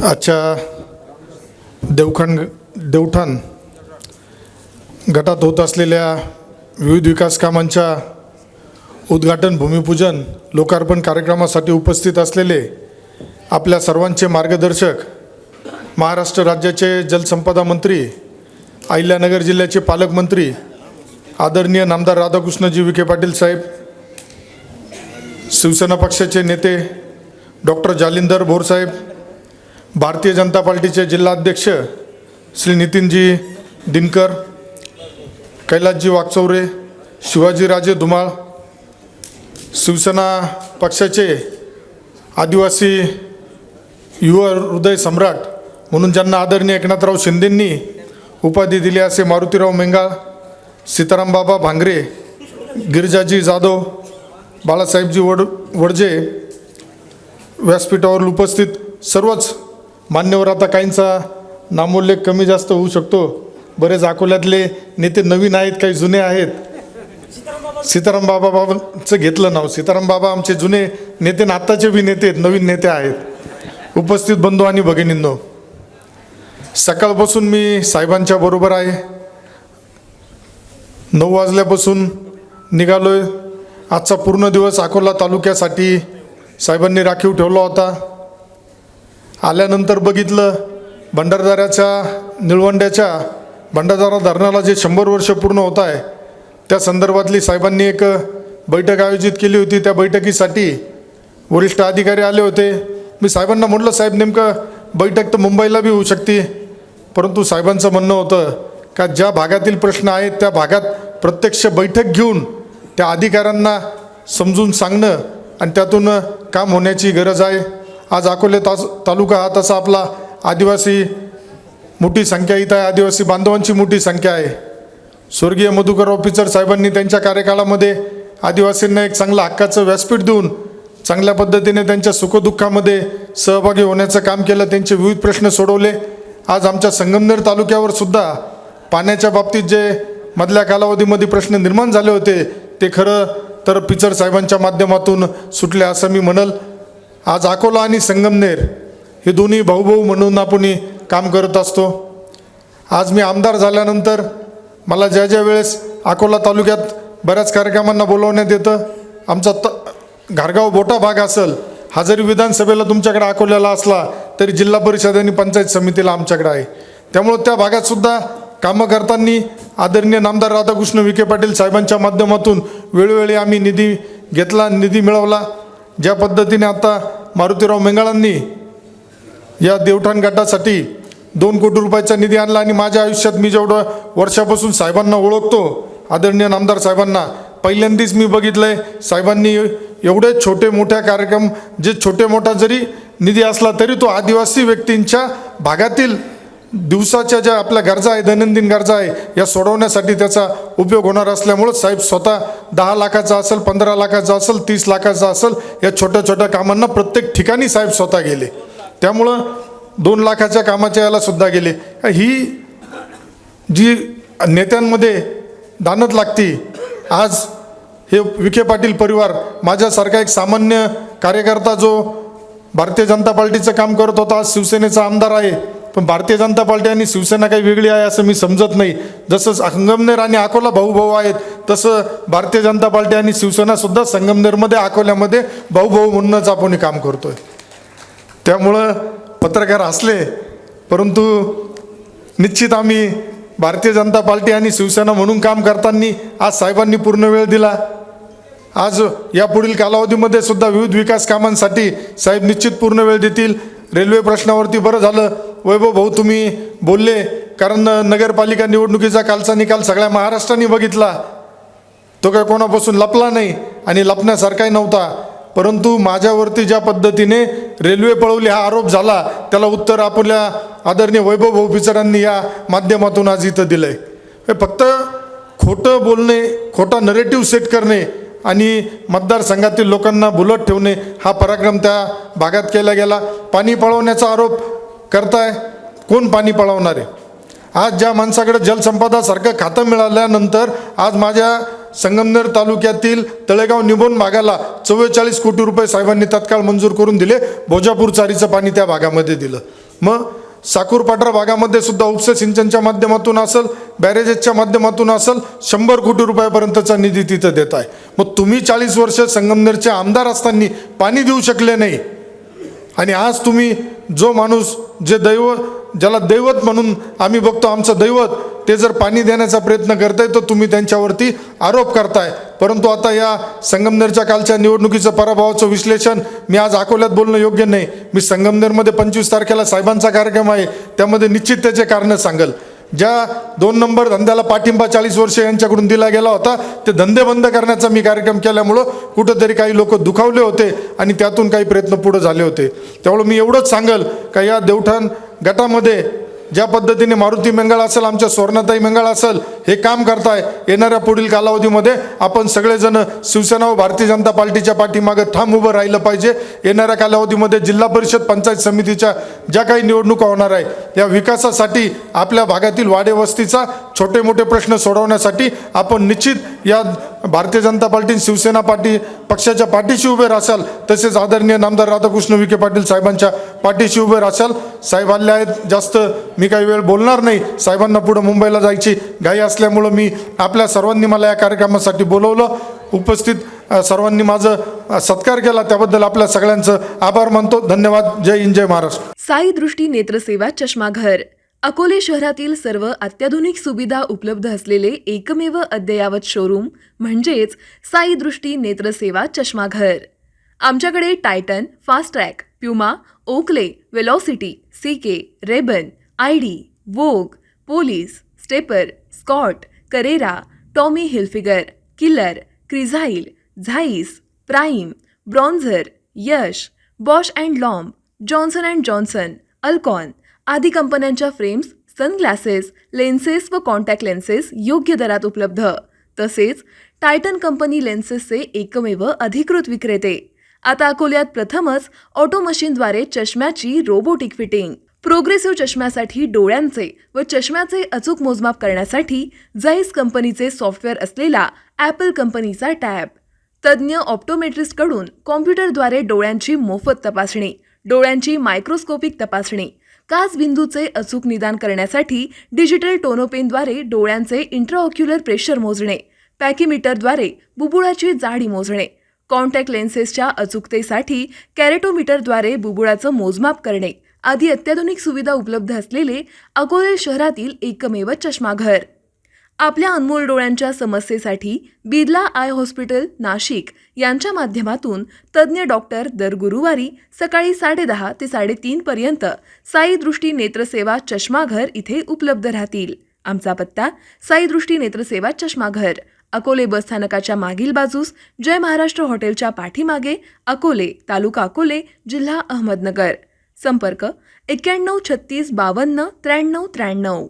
आजच्या देवठाण गटात होत असलेल्या विविध विकास कामांच्या उद्घाटन, भूमिपूजन, लोकार्पण कार्यक्रमासाठी उपस्थित असलेले आपल्या सर्वांचे मार्गदर्शक, महाराष्ट्र राज्याचे जलसंपदा मंत्री, अहिल्यानगर जिल्ह्याचे पालकमंत्री आदरणीय नामदार राधाकृष्णजी विखे पाटील साहेब, शिवसेना पक्षाचे नेते डॉक्टर जालिंदर भोर साहेब, भारतीय जनता पार्टीचे जिल्हाध्यक्ष श्री नितीनजी दिनकर, कैलासजी वाकचौरे, शिवाजीराजे धुमाळ, शिवसेना पक्षाचे आदिवासी युवा हृदय सम्राट म्हणून ज्यांना आदरणीय एकनाथराव शिंदेंनी उपाधी दिली असे मारुतीराव मेंगाळ, सीतारामबाबा भांगरे, गिरिजाजी जाधव, बाळासाहेबजी वडजे, व्यासपीठावर उपस्थित सर्वच मान्यवर, आता काहींचा नामोल्लेख कमी जास्त होऊ शकतो, बरेच अकोल्यातले नेते नवीन आहेत, काही जुने आहेत. सीताराम बाबांचं घेतलं नाव, सीताराम बाबा आमचे जुने नेते, आत्ताचे बी नेते आहेत, नवीन नेते आहेत. उपस्थित बंधू आणि भगिनींनो, सकाळपासून मी साहेबांच्या बरोबर आहे. 9 वाजल्यापासून निघालोय. आजचा पूर्ण दिवस अकोला तालुक्यासाठी साहेबांनी राखीव ठेवला होता. आल्यानंतर बघितलं, भंडारदऱ्याच्या निळवंड्याच्या भंडारदरा धरणाला जे 100 वर्ष पूर्ण होत आहे त्या संदर्भातली साहेबांनी एक बैठक आयोजित केली होती. त्या बैठकीसाठी वरिष्ठ अधिकारी आले होते. मी साहेबांना म्हटलं, साहेब नेमकं बैठक तर मुंबईला बी होऊ शकते, परंतु साहेबांचं म्हणणं होतं का ज्या भागातील प्रश्न आहेत त्या भागात प्रत्यक्ष बैठक घेऊन त्या अधिकाऱ्यांना समजून सांगणं आणि त्यातून काम होण्याची गरज आहे. आज अकोले तालुका हा तसा आपला आदिवासी मोठी संख्या इथं आहे, आदिवासी बांधवांची मोठी संख्या आहे. स्वर्गीय मधुकरराव पिचड साहेबांनी त्यांच्या कार्यकाळामध्ये आदिवासींना एक चांगलं हक्काचं व्यासपीठ देऊन चांगल्या पद्धतीने त्यांच्या सुखदुःखामध्ये सहभागी होण्याचं काम केलं, त्यांचे विविध प्रश्न सोडवले. आज आमच्या संगमनेर तालुक्यावर सुद्धा पाण्याच्या बाबतीत जे मधल्या कालावधीमध्ये प्रश्न निर्माण झाले होते ते खरं तर पिचड साहेबांच्या माध्यमातून सुटले असं मी म्हणल. आज अकोला आणि संगमनेर हे दोन्ही भाऊभाऊ म्हणून आपण काम करत असतो. आज मी आमदार झाल्यानंतर मला ज्या वेळेस अकोला तालुक्यात बऱ्याच कार्यक्रमांना बोलवण्यात येतं. आमचा घारगाव बोटा भाग असेल, हा जरी विधानसभेला तुमच्याकडे अकोल्याला असला तरी जिल्हा परिषद आणि पंचायत समितीला आमच्याकडे आहे. त्यामुळं त्या भागात सुद्धा कामं करताना आदरणीय नामदार राधाकृष्ण विखे पाटील साहेबांच्या माध्यमातून वेळोवेळी आम्ही निधी घेतला, निधी मिळवला. ज्या पद्धतीने आता मारुतीराव मेंगाळांनी या देवठाण गटासाठी 2 कोटी रुपयाचा निधी आणला आणि माझ्या आयुष्यात मी जेवढं वर्षापासून साहेबांना ओळखतो, आदरणीय नामदार साहेबांना पहिल्यांदाच मी बघितलंय साहेबांनी एवढे छोटे मोठ्या कार्यक्रम, जे छोटे मोठा जरी निधी असला तरी तो आदिवासी व्यक्तींच्या भागातील दिवसाच्या ज्या आपल्या गरजा आहे, दैनंदिन गरजा आहे, या सोडवण्यासाठी त्याचा उपयोग होणार असल्यामुळं साहेब स्वतः 10 लाखाचा असेल, 15 लाखाचा असेल, 30 लाखाचा असेल, या छोट्या छोट्या कामांना प्रत्येक ठिकाणी साहेब स्वतः गेले. त्यामुळं 2 लाखाच्या कामाच्या याला सुद्धा गेले. ही जी नेत्यांमध्ये दानत लागती. आज हे विखे पाटील परिवार, माझ्यासारखा एक सामान्य कार्यकर्ता जो भारतीय जनता पार्टीचं काम करत होता, आज शिवसेनेचा आमदार आहे. पण भारतीय जनता पार्टी आणि शिवसेना काही वेगळी आहे असं मी समजत नाही. जसं संगमनेर आणि अकोला भाऊ आहेत, तसं भारतीय जनता पार्टी आणि शिवसेनासुद्धा संगमनेरमध्ये, अकोल्यामध्ये भाऊ म्हणूनच आपण काम करतोय. त्यामुळं पत्रकार असले, परंतु निश्चित आम्ही भारतीय जनता पार्टी आणि शिवसेना म्हणून काम करताना आज साहेबांनी पूर्ण वेळ दिला. आज यापुढील कालावधीमध्ये सुद्धा विविध विकास कामांसाठी साहेब निश्चित पूर्ण वेळ देतील. रेल्वे प्रश्नावरती बरं झालं वैभव भाऊ तुम्ही बोलले, कारण नगरपालिका निवडणुकीचा कालचा निकाल सगळ्या महाराष्ट्राने बघितला. तो काय कोणापासून लपला नाही आणि लपण्यासारखाही नव्हता. परंतु माझ्यावरती ज्या पद्धतीने रेल्वे पळवली हा आरोप झाला, त्याला उत्तर आपल्या आदरणीय वैभव भाऊ पिचडांनी या माध्यमातून आज इथं दिलं आहे. हे फक्त खोटं बोलणे, खोटा नरेटिव्ह सेट करणे आणि मतदारसंघातील लोकांना भुलत ठेवणे हा पराक्रम त्या भागात केला गेला. पाणी पळवण्याचा आरोप करताय, कोण पाणी पळवणार आहे? आज ज्या माणसाकडे जलसंपदासारखं खातं मिळाल्यानंतर आज माझ्या संगमनेर तालुक्यातील तळेगाव निबोन भागाला 44 कोटी रुपये साहेबांनी तत्काळ मंजूर करून दिले. भोजापूर चारीचं पाणी त्या भागामध्ये दिलं. मग साकूर-पांढरा भागामध्ये सुद्धा उपसा सिंचनच्या माध्यमातून असेल, बॅरेजेसच्या माध्यमातून असेल, 100 कोटी रुपयापर्यंतचा निधी तिथं देत आहे. मग तुम्ही 40 वर्ष संगमनेरचे आमदार असताना पाणी देऊ शकले नाही, आणि आज तुम्ही जो माणूस जे ज्याला दैवत म्हणून आम्ही बघतो, आमचं दैवत, ते जर पाणी देण्याचा प्रयत्न करताय तर तुम्ही त्यांच्यावरती आरोप करताय. परंतु आता या संगमनेरच्या कालच्या निवडणुकीचं पराभवाचं विश्लेषण मी आज अकोल्यात बोलणं योग्य नाही. मी संगमनेरमध्ये 25 तारखेला साहेबांचा कार्यक्रम आहे, त्यामध्ये निश्चित त्याचे कारणं सांगेल. ज्या 2 नंबर धंद्याला पाठिंबा 40 वर्ष यांच्याकडून दिला गेला होता, ते धंदे बंद करण्याचा मी कार्यक्रम केल्यामुळं कुठंतरी काही लोक दुखावले होते आणि त्यातून काही प्रयत्न पुढे झाले होते. त्यामुळे मी एवढंच सांगेल का या देवठाण गटामध्ये ज्या पद्धतीने मारुती मंगळ असेल, आमच्या सुवर्णाताई मंगळ असेल, हे काम करताय, येणाऱ्या पुढील कालावधीमध्ये आपण सगळेजण शिवसेना व भारतीय जनता पार्टीच्या पाठीमागे ठाम उभं राहिलं पाहिजे. येणाऱ्या कालावधीमध्ये जिल्हा परिषद पंचायत समितीच्या ज्या काही निवडणुका होणार आहे, या विकासासाठी आपल्या भागातील वाडे वस्तीचा छोटे मोठे प्रश्न सोडवण्यासाठी आपण निश्चित या भारतीय जनता पार्टी शिवसेना पक्षाच्या पाठीशी उभे राहाल. तसेच आदरणीय नामदार राधाकृष्ण विखे पाटील साहेबांच्या पाठीशी उभे राहाल. साहेब आले आहेत, जास्त मी काही वेळ बोलणार नाही. साहेबांना पुढे मुंबईला जायची घाई असल्यामुळं मी आपल्या सर्वांनी मला या कार्यक्रमासाठी बोलवलं. उपस्थित सर्वांनी माझं सत्कार केला, त्याबद्दल आपल्या सगळ्यांचं आभार मानतो. धन्यवाद. जय हिंद, जय महाराष्ट्र. साई दृष्टी नेत्रसेवा चष्माघर अकोले शहरातील सर्व अत्याधुनिक सुविधा उपलब्ध असलेले एकमेव अद्ययावत शोरूम म्हणजेच साई दृष्टी नेत्रसेवा चष्माघर. आमच्याकडे Titan, Fastrack, Puma, Oakley, Velocity, CK, Ray Ban, ID, Vogue, Police, Stepper, Scott, Carrera, Tommy Hilfiger, Killer, Crizal, Zeiss, Prime, Bronzer, Yash, Bausch and Lomb, Johnson and Johnson, Alcon आदी कंपन्यांच्या फ्रेम्स, सनग्लासेस, लेन्सेस व contact lenses योग्य दरात उपलब्ध. तसेच Titan company लेन्सेसचे एकमेव अधिकृत विक्रेते. आता अकोल्यात प्रथमच ऑटो मशीनद्वारे चष्म्याची रोबोटिक फिटिंग. प्रोग्रेसिव्ह चष्म्यासाठी डोळ्यांचे व चष्म्याचे अचूक मोजमाप करण्यासाठी जाईस कंपनीचे सॉफ्टवेअर असलेला ॲपल कंपनीचा टॅब. तज्ज्ञ ऑप्टोमेट्रिस्टकडून कॉम्प्युटरद्वारे डोळ्यांची मोफत तपासणी, डोळ्यांची मायक्रोस्कोपिक तपासणी, काच बिंदूचे अचूक निदान करण्यासाठी डिजिटल टोनोपेनद्वारे डोळ्यांचे इंट्राऑक्युलर प्रेशर मोजणे, पॅकीमीटरद्वारे बुबुळाची जाडी मोजणे, कॉन्टॅक्ट लेन्सेसच्या अचूकतेसाठी कॅरेटोमीटरद्वारे बुबुळाचं मोजमाप करणे आदी अत्याधुनिक सुविधा उपलब्ध असलेले अकोले शहरातील एकमेव चष्माघर. आपल्या अनमोल डोळ्यांच्या समस्येसाठी बिर्ला आय हॉस्पिटल नाशिक यांच्या माध्यमातून तज्ज्ञ डॉक्टर दर गुरुवारी सकाळी 10:30 ते 3:30 पर्यंत साई दृष्टी नेत्रसेवा चष्माघर इथे उपलब्ध राहतील. आमचा पत्ता साई दृष्टी नेत्रसेवा चष्माघर, अकोले बसस्थानकाच्या मागील बाजूस, जय महाराष्ट्र हॉटेलच्या पाठीमागे, अकोले, तालुका अकोले, जिल्हा अहमदनगर. संपर्क 91 36 52 93 93.